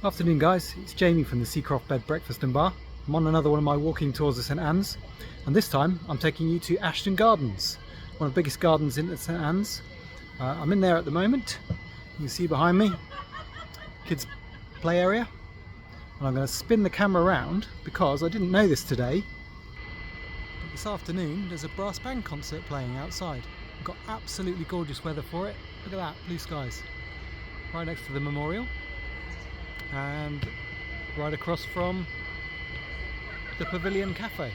Afternoon guys, it's Jamie from the Croft Bed Breakfast and Bar. I'm on another one of my walking tours of St Annes, and this time I'm taking you to Ashton Gardens, one of the biggest gardens in St Annes. I'm in there at the moment. You can see behind me, kids play area, and I'm going to spin the camera around because I didn't know this today, but this afternoon there's a brass band concert playing outside. We've got absolutely gorgeous weather for it. Look at that, blue skies, right next to the memorial. And right across from the Pavilion Cafe.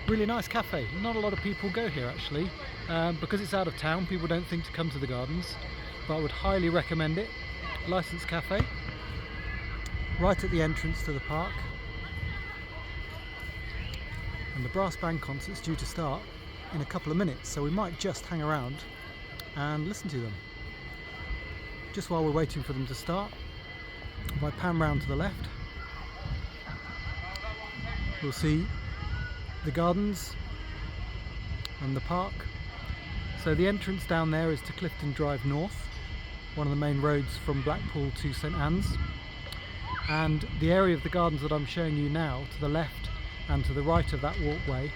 Really nice cafe. Not a lot of people go here actually, because it's out of town. People don't think to come to the gardens, but I would highly recommend it. Licensed cafe, right at the entrance to the park. And the brass band concert's due to start in a couple of minutes, so we might just hang around and listen to them. Just while we're waiting for them to start, if I pan round to the left, we'll see the gardens and the park. So the entrance down there is to Clifton Drive North, one of the main roads from Blackpool to St Annes. And the area of the gardens that I'm showing you now, to the left and to the right of that walkway,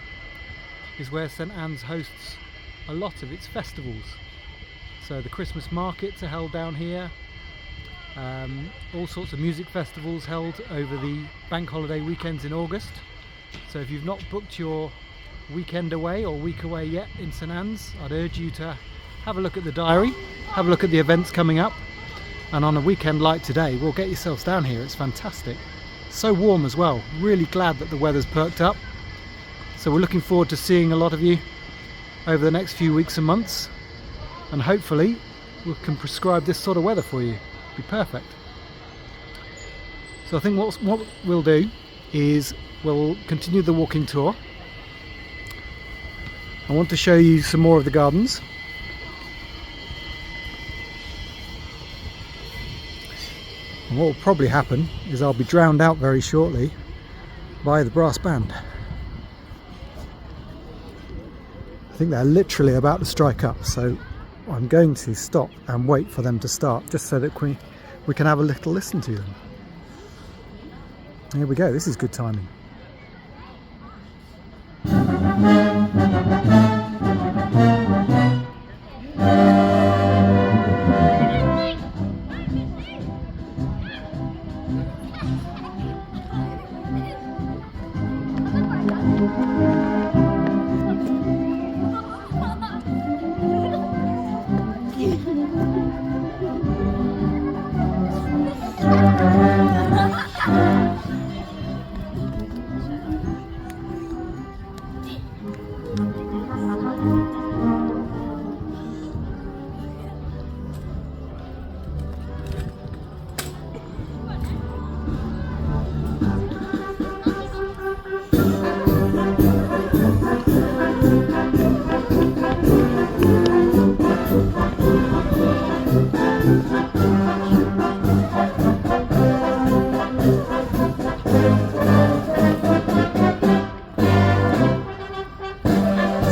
is where St Annes hosts a lot of its festivals. So the Christmas markets are held down here. All sorts of music festivals held over the bank holiday weekends in August. So if you've not booked your weekend away or week away yet in St Annes, I'd urge you to have a look at the diary, have a look at the events coming up, and on a weekend like today, we'll get yourselves down here. It's fantastic. So warm as well. Really glad that the weather's perked up. So we're looking forward to seeing a lot of you over the next few weeks and months, and hopefully we can prescribe this sort of weather for you. Be perfect. So I think what we'll do is we'll continue the walking tour. I want to show you some more of the gardens. And what will probably happen is I'll be drowned out very shortly by the brass band. I think they're literally about to strike up, so I'm going to stop and wait for them to start, just so that we can have a little listen to them. Here we go, this is good timing.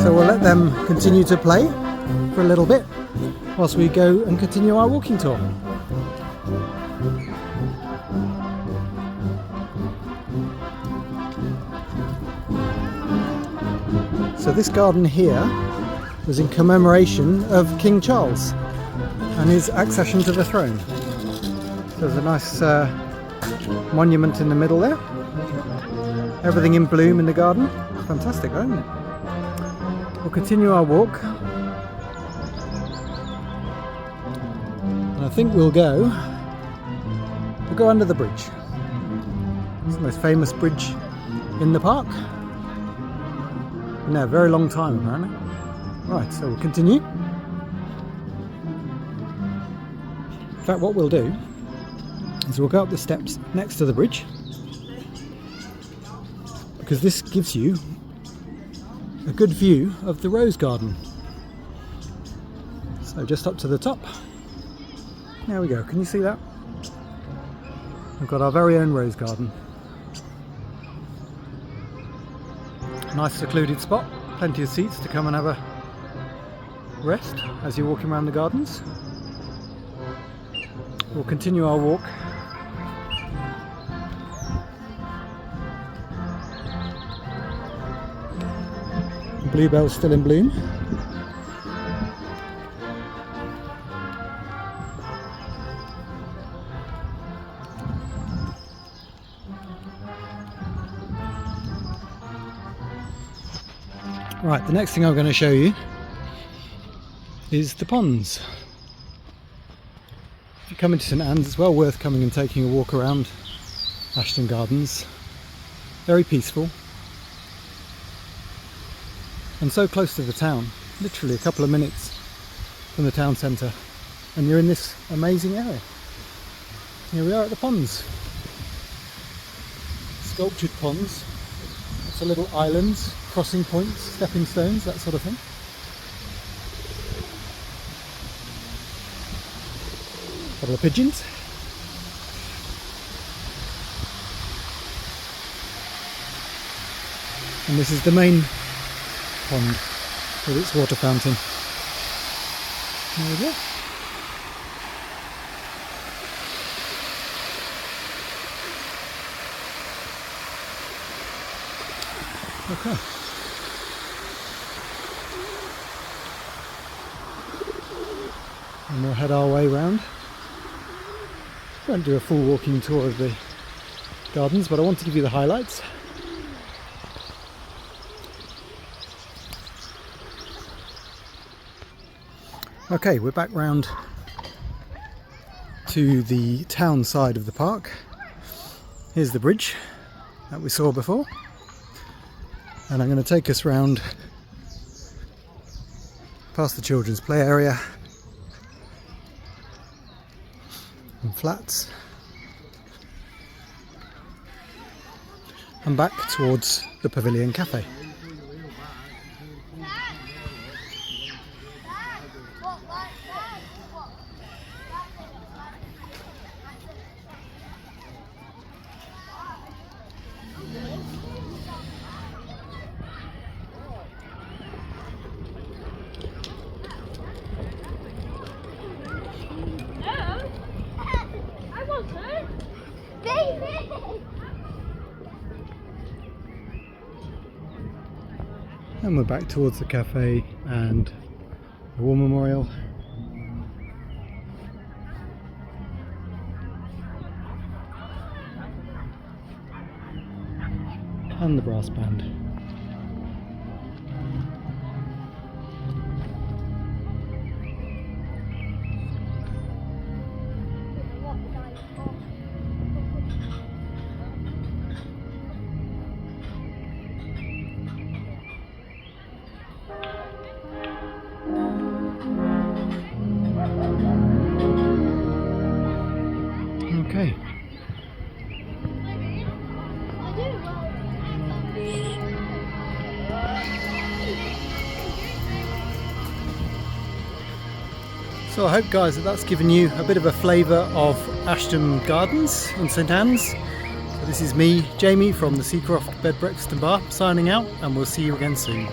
So we'll let them continue to play for a little bit whilst we go and continue our walking tour. So this garden here was in commemoration of King Charles and his accession to the throne. There's a nice monument in the middle there. Everything in bloom in the garden. Fantastic, isn't it? We'll continue our walk, and I think we'll go under the bridge. It's the most famous bridge in the park. Been there a very long time apparently. Right, so we'll continue. In fact, what we'll do is we'll go up the steps next to the bridge, because this gives you a good view of the rose garden. So just up to the top, there we go. Can you see that? We've got our very own rose garden. Nice secluded spot, plenty of seats to come and have a rest as you're walking around the gardens. We'll continue our walk bluebells still in bloom. Right, the next thing I'm going to show you is the ponds. If you come into St Annes, it's well worth coming and taking a walk around Ashton Gardens. Very peaceful and so close to the town, literally a couple of minutes from the town centre, and you're in this amazing area. Here we are at the ponds, sculptured ponds, lots of little islands, crossing points, stepping stones, that sort of thing. Couple of pigeons. And this is the main pond with its water fountain. There we go. Okay. And we'll head our way round. Won't do a full walking tour of the gardens, but I want to give you the highlights. Okay, we're back round to the town side of the park. Here's the bridge that we saw before, and I'm going to take us round past the children's play area and flats and back towards the Pavilion Cafe. And we're back towards the cafe and the War Memorial. And the brass band. Okay. So I hope, guys, that that's given you a bit of a flavour of Ashton Gardens in St Annes. So this is me, Jamie, from the Croft Bed, Breakfast and Bar, signing out, and we'll see you again soon.